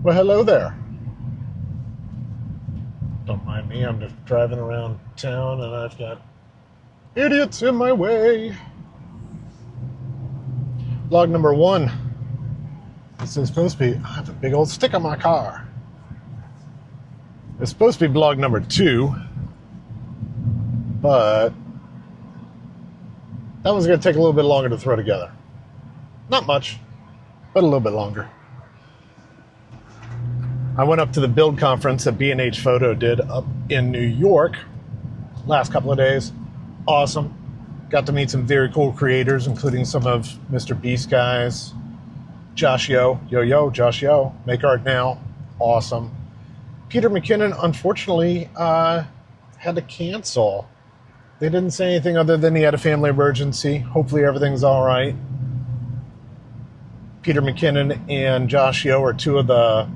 Well, hello there. Don't mind me, I'm just driving around town and I've got idiots in my way. Vlog number 1. This is supposed to be, I have a big old stick on my car. It's supposed to be vlog number 2, but that one's going to take a little bit longer to throw together. Not much, but a little bit longer. I went up to the build conference that B&H Photo did up in New York last couple of days. Awesome. Got to meet some very cool creators, including some of Mr. Beast guys. Josh Josh Yo, Make Art Now. Awesome. Peter McKinnon, unfortunately, had to cancel. They didn't say anything other than he had a family emergency. Hopefully everything's all right. Peter McKinnon and Josh Yo are two of the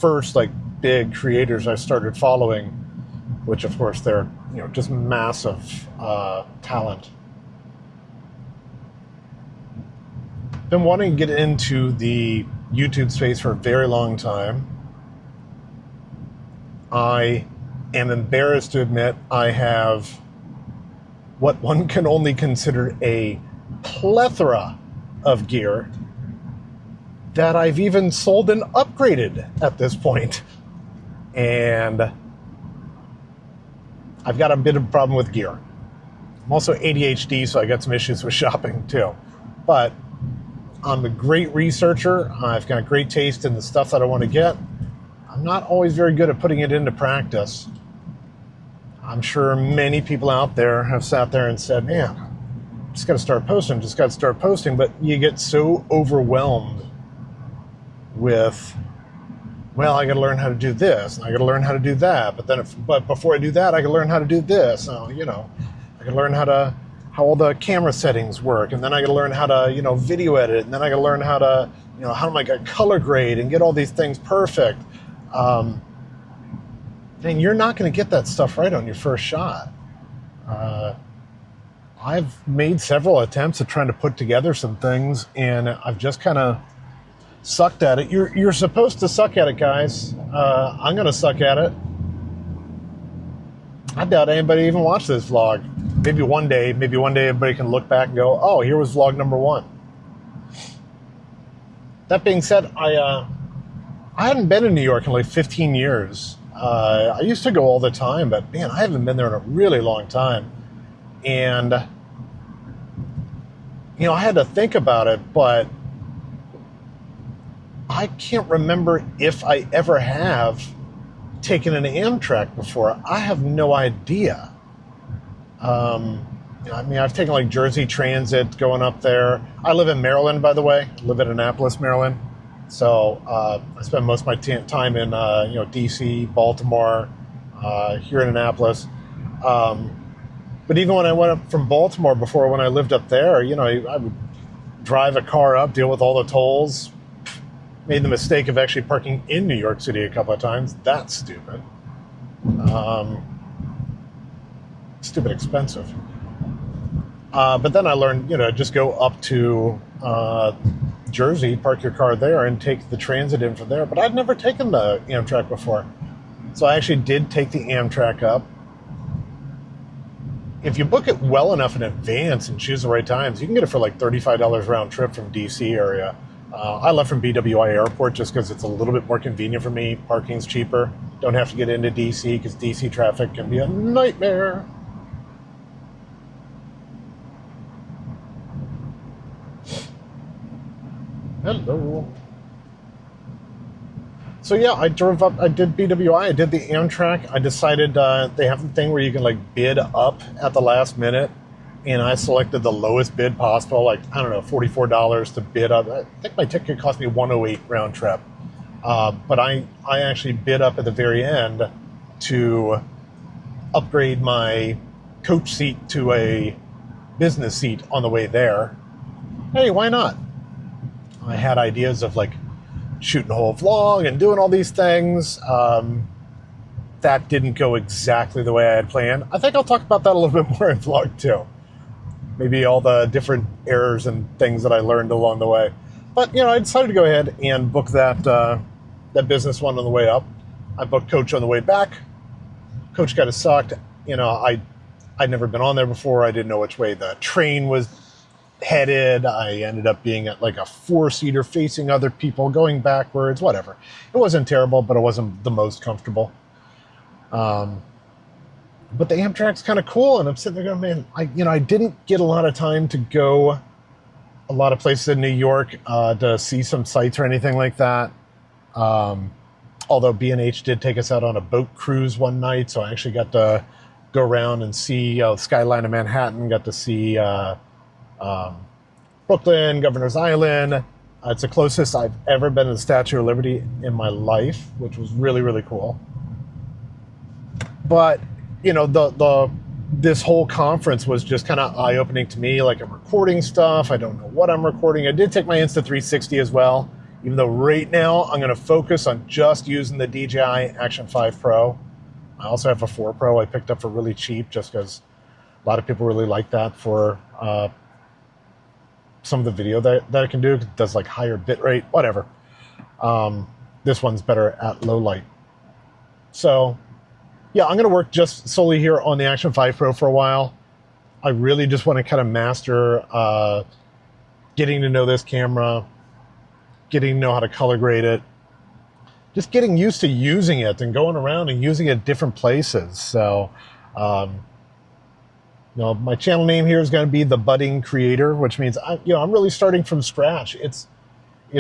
first big creators I started following, which of course they're just massive talent. Been wanting to get into the YouTube space for a very long time. I am embarrassed to admit I have what one can only consider a plethora of gear that I've even sold and upgraded at this point. And I've got a bit of a problem with gear. I'm also ADHD, so I got some issues with shopping too. But I'm a great researcher. I've got great taste in the stuff that I want to get. I'm not always very good at putting it into practice. I'm sure many people out there have sat there and said, man, just got to start posting, but you get so overwhelmed with, well, I got to learn how to do this, and I got to learn how to do that. But before I do that, I got to learn how to do this. So, I got to learn how all the camera settings work, and then I got to learn how to, video edit, and then I got to learn how to, how to make a color grade and get all these things perfect. And you're not going to get that stuff right on your first shot. I've made several attempts at trying to put together some things, and I've just kind of sucked at it. You're supposed to suck at it, guys. I'm going to suck at it. I doubt anybody even watched this vlog. Maybe one day everybody can look back and go, oh, here was vlog number 1. That being said, I hadn't been in New York in 15 years. I used to go all the time, but man, I haven't been there in a really long time. And, I had to think about it, but I can't remember if I ever have taken an Amtrak before. I have no idea. I've taken Jersey Transit going up there. I live in Maryland, by the way. I live in Annapolis, Maryland. So I spend most of my time in D.C., Baltimore, here in Annapolis. But even when I went up from Baltimore before, when I lived up there, I would drive a car up, deal with all the tolls. Made the mistake of actually parking in New York City a couple of times. That's stupid. Stupid expensive. But then I learned, just go up to Jersey, park your car there, and take the transit in from there. But I'd never taken the Amtrak before. So I actually did take the Amtrak up. If you book it well enough in advance and choose the right times, you can get it for $35 round trip from DC area. I left from BWI Airport just because it's a little bit more convenient for me. Parking's cheaper. Don't have to get into DC because DC traffic can be a nightmare. Hello. So yeah, I drove up, I did BWI, I did the Amtrak. I decided they have the thing where you can bid up at the last minute. And I selected the lowest bid possible, $44 to bid up. I think my ticket cost me $108 round trip. But I actually bid up at the very end to upgrade my coach seat to a business seat on the way there. Hey, why not? I had ideas of shooting a whole vlog and doing all these things. That didn't go exactly the way I had planned. I think I'll talk about that a little bit more in vlog 2. Maybe all the different errors and things that I learned along the way. But, I decided to go ahead and book that that business one on the way up. I booked coach on the way back. Coach kind of sucked. You know, I'd never been on there before. I didn't know which way the train was headed. I ended up being at like a 4-seater facing other people, going backwards, whatever. It wasn't terrible, but it wasn't the most comfortable. But the Amtrak's kind of cool, and I'm sitting there going, man, I didn't get a lot of time to go a lot of places in New York to see some sites or anything like that. Although B&H did take us out on a boat cruise one night, so I actually got to go around and see the skyline of Manhattan, got to see Brooklyn, Governor's Island. It's the closest I've ever been to the Statue of Liberty in my life, which was really, really cool. But, you know, this whole conference was just kind of eye-opening to me. Like, I'm recording stuff. I don't know what I'm recording. I did take my Insta360 as well, even though right now I'm going to focus on just using the DJI Action 5 Pro. I also have a 4 Pro I picked up for really cheap just because a lot of people really like that for some of the video that it can do. It does like higher bit rate, whatever. This one's better at low light. So yeah, I'm going to work just solely here on the Action 5 Pro for a while. I really just want to kind of master getting to know this camera, getting to know how to color grade it, just getting used to using it and going around and using it at different places. So, my channel name here is going to be The Budding Creator, which means I'm really starting from scratch. It's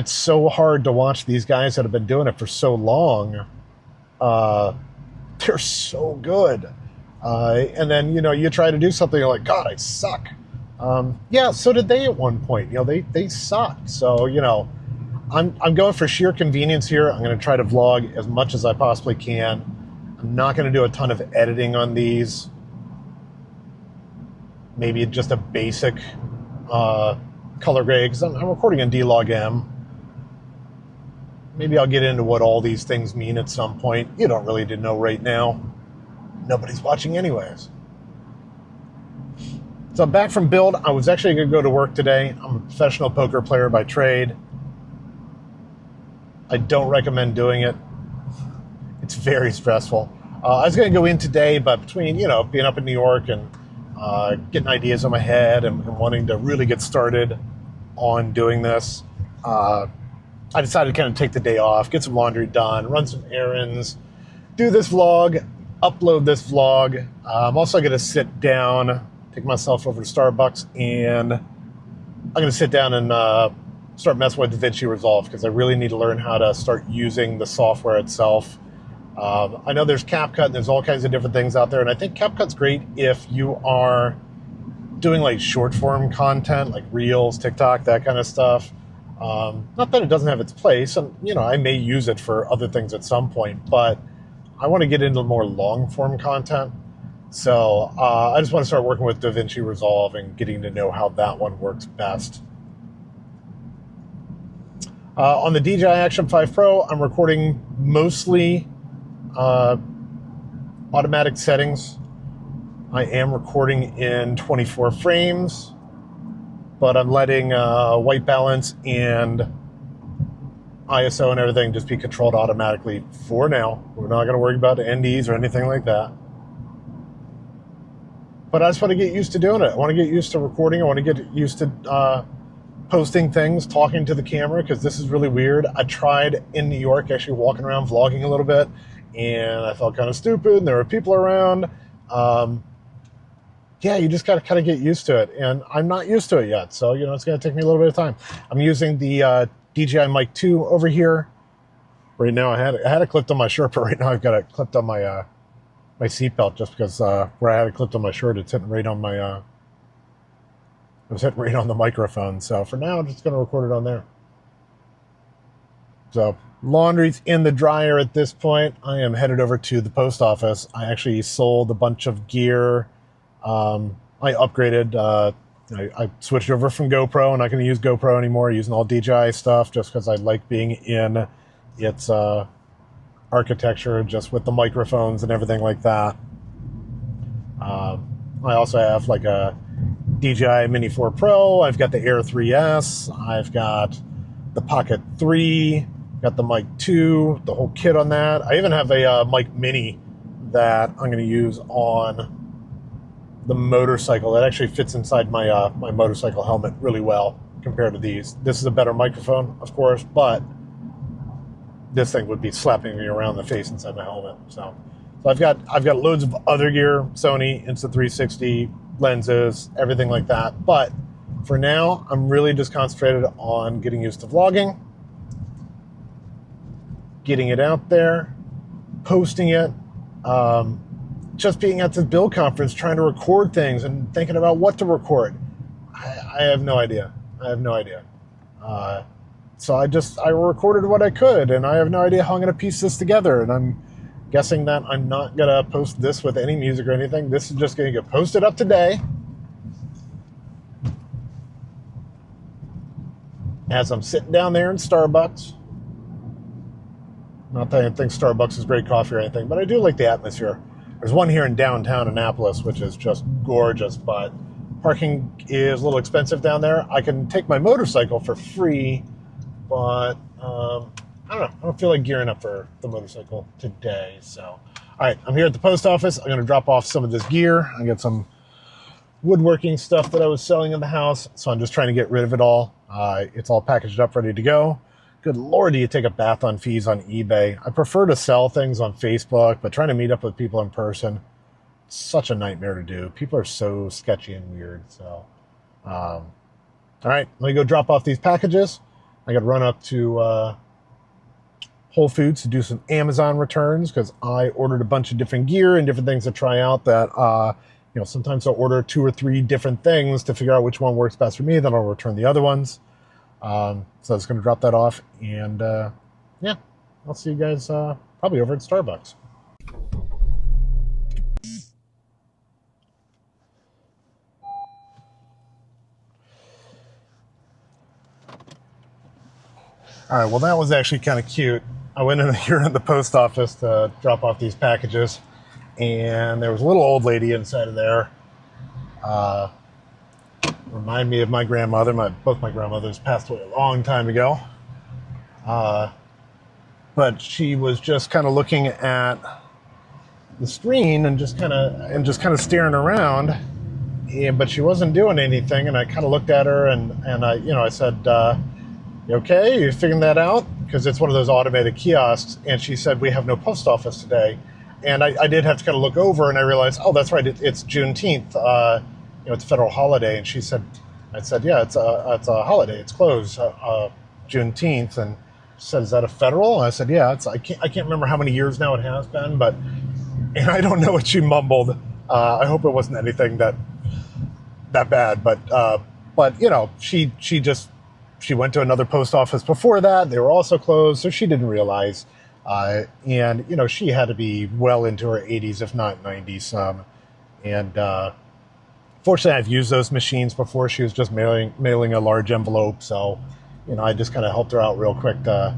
so hard to watch these guys that have been doing it for so long. They're so good. And then, you try to do something, you're like, God, I suck. Yeah, so did they at one point. They sucked. So, I'm going for sheer convenience here. I'm going to try to vlog as much as I possibly can. I'm not going to do a ton of editing on these. Maybe just a basic color grade, because I'm recording in D-Log-M. Maybe I'll get into what all these things mean at some point. You don't really know right now. Nobody's watching anyways. So I'm back from build. I was actually going to go to work today. I'm a professional poker player by trade. I don't recommend doing it. It's very stressful. I was going to go in today, but between, being up in New York and getting ideas in my head and wanting to really get started on doing this, I decided to kind of take the day off, get some laundry done, run some errands, do this vlog, upload this vlog. I'm also going to sit down, take myself over to Starbucks, and I'm going to sit down and start messing with DaVinci Resolve because I really need to learn how to start using the software itself. I know there's CapCut and there's all kinds of different things out there, and I think CapCut's great if you are doing like short form content, like Reels, TikTok, that kind of stuff. Not that it doesn't have its place, and I may use it for other things at some point, but I want to get into more long form content. So I just want to start working with DaVinci Resolve and getting to know how that one works best. On the DJI Action 5 Pro, I'm recording mostly automatic settings. I am recording in 24 frames, but I'm letting white balance and ISO and everything just be controlled automatically for now. We're not going to worry about NDs or anything like that. But I just want to get used to doing it. I want to get used to recording. I want to get used to posting things, talking to the camera, because this is really weird. I tried in New York actually walking around vlogging a little bit, and I felt kind of stupid, and there were people around. Yeah, you just got to kind of get used to it, and I'm not used to it yet, so it's going to take me a little bit of time. I'm using the DJI Mic 2 over here. Right now, I had it clipped on my shirt, but right now I've got it clipped on my my seatbelt, just because where I had it clipped on my shirt, it's hitting right on my it was hitting right on the microphone. So for now, I'm just going to record it on there. So laundry's in the dryer at this point. I am headed over to the post office. I actually sold a bunch of gear. I upgraded. I switched over from GoPro. I'm not going to use GoPro anymore. Using all DJI stuff just because I like being in its architecture, just with the microphones and everything like that. I also have like a DJI Mini 4 Pro. I've got the Air 3S. I've got the Pocket 3. Got the mic 2, the whole kit on that. I even have a mic mini that I'm going to use on the motorcycle. That actually fits inside my my motorcycle helmet really well compared to these. This is a better microphone, of course, but this thing would be slapping me around the face inside my helmet. So I've got loads of other gear, Sony Insta360 lenses, everything like that. But for now, I'm really just concentrated on getting used to vlogging, getting it out there, posting it, just being at this build conference, trying to record things and thinking about what to record. I have no idea. So I recorded what I could, and I have no idea how I'm going to piece this together. And I'm guessing that I'm not going to post this with any music or anything. This is just going to get posted up today as I'm sitting down there in Starbucks. Not that I think Starbucks is great coffee or anything, but I do like the atmosphere. There's one here in downtown Annapolis, which is just gorgeous, but parking is a little expensive down there. I can take my motorcycle for free, but I don't know. I don't feel like gearing up for the motorcycle today. So, all right, I'm here at the post office. I'm going to drop off some of this gear. I got some woodworking stuff that I was selling in the house, so I'm just trying to get rid of it all. It's all packaged up, ready to go. Good Lord, do you take a bath on fees on eBay? I prefer to sell things on Facebook, but trying to meet up with people in person, it's such a nightmare to do. People are so sketchy and weird. So, all right, let me go drop off these packages. I got to run up to Whole Foods to do some Amazon returns because I ordered a bunch of different gear and different things to try out that, sometimes I'll order 2 or 3 different things to figure out which one works best for me. Then I'll return the other ones. So I was going to drop that off, and yeah, I'll see you guys probably over at Starbucks. All right, well, that was actually kind of cute. I went in here at the post office to drop off these packages, and there was a little old lady inside of there. Remind me of my grandmother. Both my grandmothers passed away a long time ago. But she was just kind of looking at the screen and just kind of staring around. But she wasn't doing anything. And I kind of looked at her and I said, "You okay? You figuring that out?" Because it's one of those automated kiosks. And she said, "We have no post office today." And I did have to kind of look over, and I realized, oh, that's right, it's Juneteenth. It's a federal holiday. And she said, I said, yeah, it's a holiday. It's closed, Juneteenth. And she said, is that a federal? And I said, yeah, I can't remember how many years now it has been, and I don't know what she mumbled. I hope it wasn't anything that bad, but she went to another post office before that. They were also closed, so she didn't realize. And she had to be well into her 80s, if not 90s. Fortunately, I've used those machines before. She was just mailing a large envelope, so I just kind of helped her out real quick to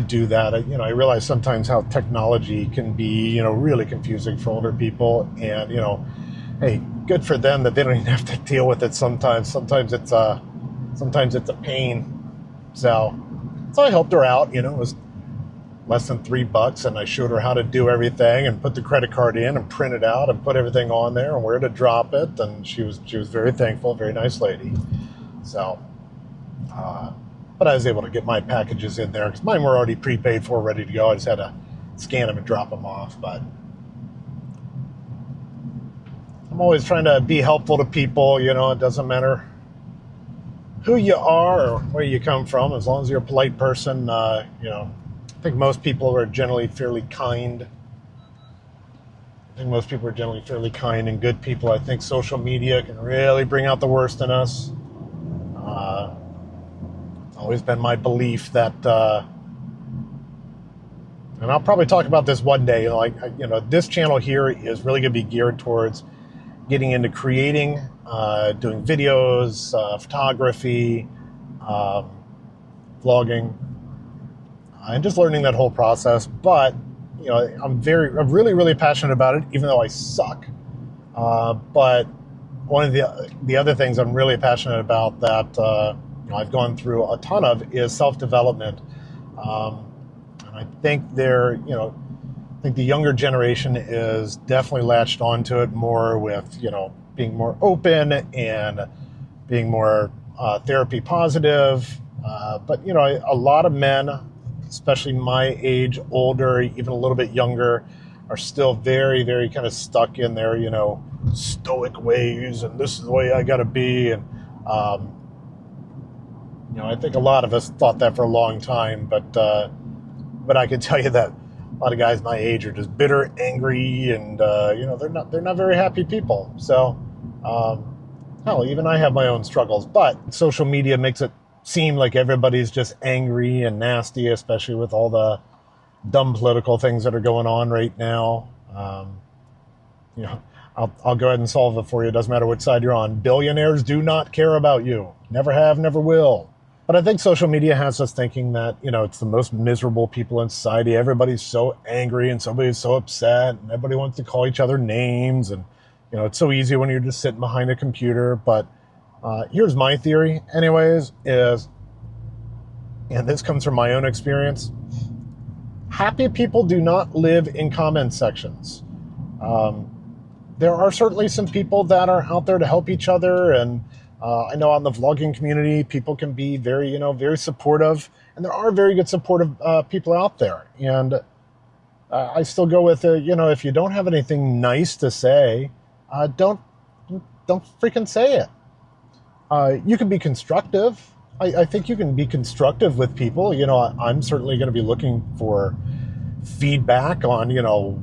do that. I realize sometimes how technology can be really confusing for older people, and hey, good for them that they don't even have to deal with it sometimes. Sometimes it's a pain. So I helped her out. It was less than $3, and I showed her how to do everything and put the credit card in and print it out and put everything on there and where to drop it. And she was very thankful, very nice lady. So, but I was able to get my packages in there because mine were already prepaid for, ready to go. I just had to scan them and drop them off. But I'm always trying to be helpful to people. It doesn't matter who you are or where you come from, as long as you're a polite person. I think most people are generally fairly kind. And good people. I think social media can really bring out the worst in us. It's always been my belief that, and I'll probably talk about this one day, this channel here is really going to be geared towards getting into creating, doing videos, photography, vlogging, and just learning that whole process. But I'm really, really passionate about it, even though I suck. But one of the other things I'm really passionate about that I've gone through a ton of is self-development. And I think I think the younger generation is definitely latched onto it more with, being more open and being more therapy positive. But, a lot of men, especially my age, older, even a little bit younger, are still very, very kind of stuck in their, stoic ways, and this is the way I got to be. And, I think a lot of us thought that for a long time, but I can tell you that a lot of guys my age are just bitter, angry, and, they're not very happy people. So, hell, even I have my own struggles, but social media makes it seem like everybody's just angry and nasty, especially with all the dumb political things that are going on right now. I'll go ahead and solve it for you. It doesn't matter which side you're on. Billionaires do not care about you. Never have, never will. But I think social media has us thinking that, it's the most miserable people in society. Everybody's so angry and somebody's so upset and everybody wants to call each other names. And, it's so easy when you're just sitting behind a computer. But here's my theory anyways, and this comes from my own experience. Happy people do not live in comment sections. There are certainly some people that are out there to help each other, and I know on the vlogging community, people can be very, very supportive, and there are very good supportive people out there. And I still go with, if you don't have anything nice to say, don't freaking say it. You can be constructive. I think you can be constructive with people. I'm certainly going to be looking for feedback on,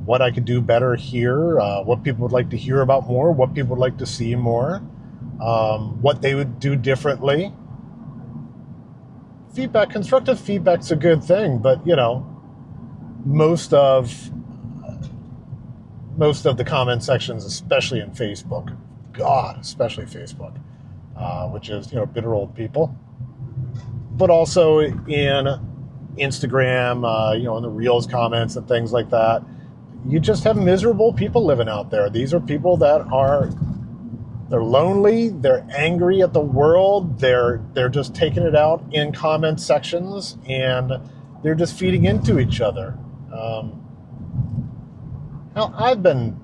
what I could do better here, what people would like to hear about more, what people would like to see more, what they would do differently. Constructive feedback's a good thing, but, most of the comment sections, especially in Facebook, especially Facebook, which is, bitter old people, but also in Instagram, in the Reels comments and things like that, you just have miserable people living out there. These are people that they're lonely, they're angry at the world, they're just taking it out in comment sections, and they're just feeding into each other. Hell, I've been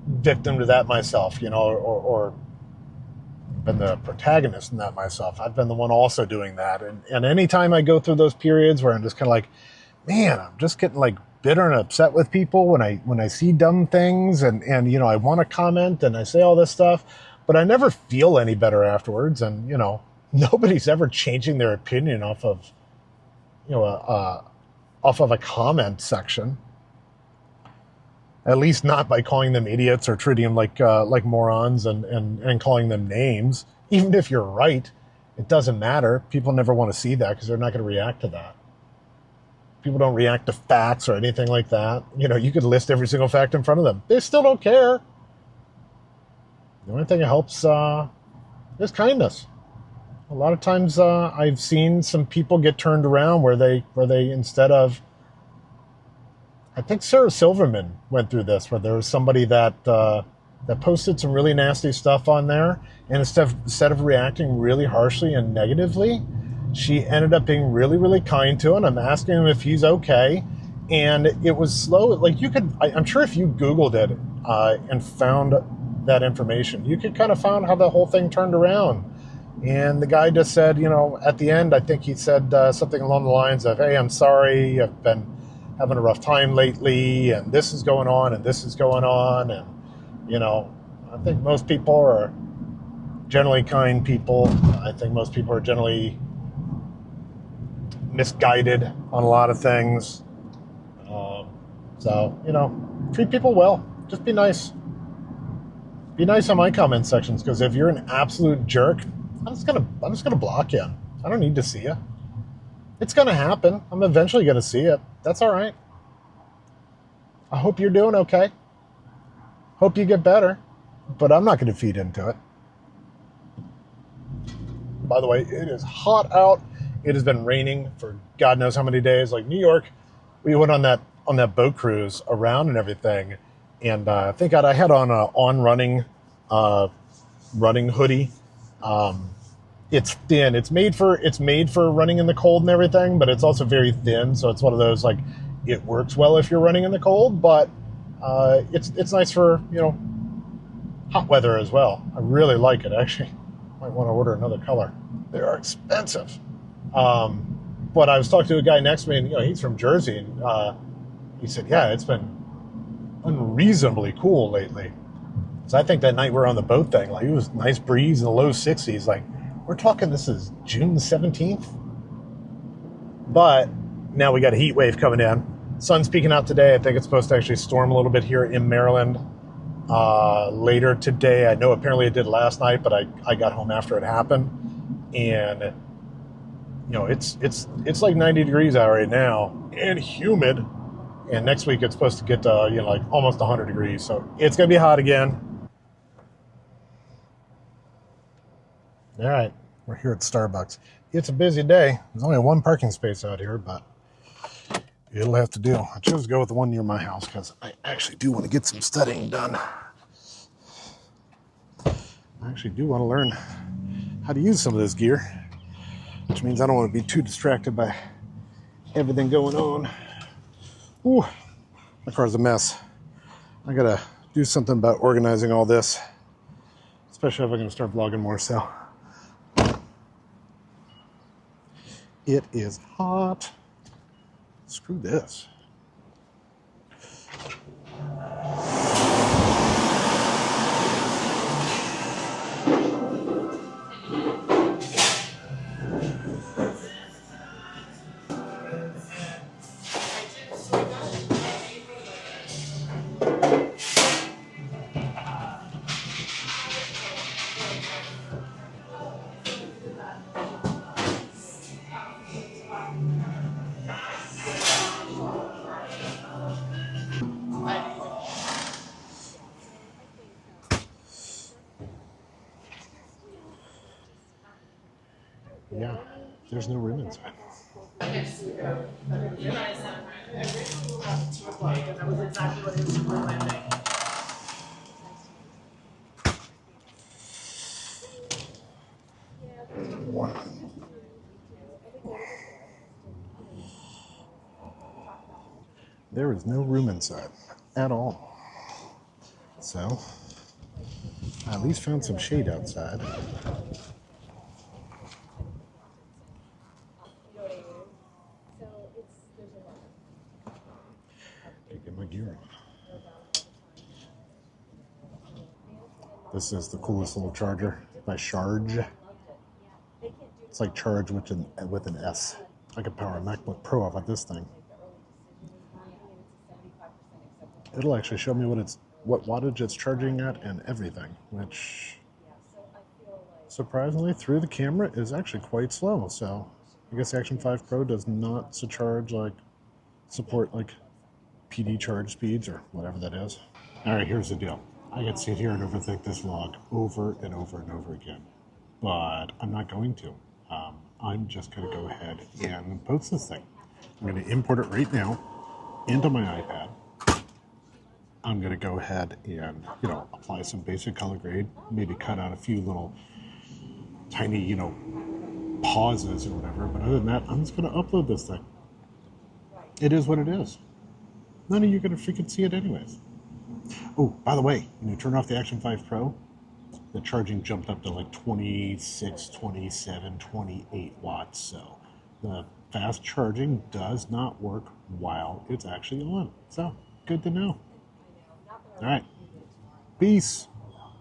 victim to that myself, or been the protagonist in that myself. I've been the one also doing that. And anytime I go through those periods where I'm just kind of like, man, I'm just getting like bitter and upset with people when I see dumb things and I want to comment and I say all this stuff, but I never feel any better afterwards. And, nobody's ever changing their opinion off of a comment section. At least not by calling them idiots or treating them like morons and calling them names. Even if you're right, it doesn't matter. People never want to see that because they're not going to react to that. People don't react to facts or anything like that. You could list every single fact in front of them. They still don't care. The only thing that helps is kindness. A lot of times I've seen some people get turned around where they instead of, I think Sarah Silverman went through this, where there was somebody that posted some really nasty stuff on there, and instead of reacting really harshly and negatively, she ended up being really, really kind to him. I'm asking him if he's okay, and it was slow. Like I'm sure if you Googled it and found that information, you could kind of find how the whole thing turned around. And the guy just said, at the end, I think he said something along the lines of, "Hey, I'm sorry, I've been having a rough time lately, and this is going on, and this is going on." And, I think most people are generally kind people. I think most people are generally misguided on a lot of things. So, treat people well. Just be nice. Be nice on my comment sections, because if you're an absolute jerk, I'm just gonna block you. I don't need to see you. It's going to happen. I'm eventually going to see it. That's all right. I hope you're doing okay. Hope you get better. But I'm not going to feed into it. By the way, it is hot out. It has been raining for God knows how many days. Like New York, we went on that boat cruise around and everything. And thank God I had on a running hoodie. it's thin. It's made for running in the cold and everything, but it's also very thin. So it's one of those like it works well if you're running in the cold, but it's nice for hot weather as well. I really like it actually. Might want to order another color. They are expensive. But I was talking to a guy next to me, and he's from Jersey, and he said, "Yeah, it's been unreasonably cool lately." So I think that night we were on the boat thing, like it was nice breeze in the low 60s. Like we're talking, this is June 17th, but now we got a heat wave coming in. Sun's peeking out today. I think it's supposed to actually storm a little bit here in Maryland later today. I know apparently it did last night, but I got home after it happened, and it's like 90 degrees out right now and humid. And next week it's supposed to get to like almost 100 degrees, so it's gonna be hot again. All right, we're here at Starbucks. It's a busy day. There's only one parking space out here, but it'll have to do. I chose to go with the one near my house because I actually do want to get some studying done. I actually do want to learn how to use some of this gear, which means I don't want to be too distracted by everything going on. Ooh, my car's a mess. I gotta do something about organizing all this, especially if I'm gonna start vlogging more. So it is hot. Screw this. Yeah, there's no rim inside. There is no room inside at all. So I at least found some shade outside. To get my gear on. This is the coolest little charger by Charge. It's like Charge with an S. I could power a MacBook Pro off of this thing. It'll actually show me what wattage it's charging at and everything, which surprisingly through the camera is actually quite slow. So I guess the Action 5 Pro does not support PD charge speeds or whatever that is. All right, here's the deal. I could sit here and overthink this vlog over and over and over again, but I'm not going to. I'm just going to go ahead and post this thing. I'm going to import it right now into my iPad. I'm going to go ahead and, apply some basic color grade, maybe cut out a few little tiny, pauses or whatever. But other than that, I'm just going to upload this thing. It is what it is. None of you are going to freaking see it anyways. Oh, by the way, when you turn off the Action 5 Pro, the charging jumped up to like 26, 27, 28 watts. So the fast charging does not work while it's actually on. So good to know. All right. Peace.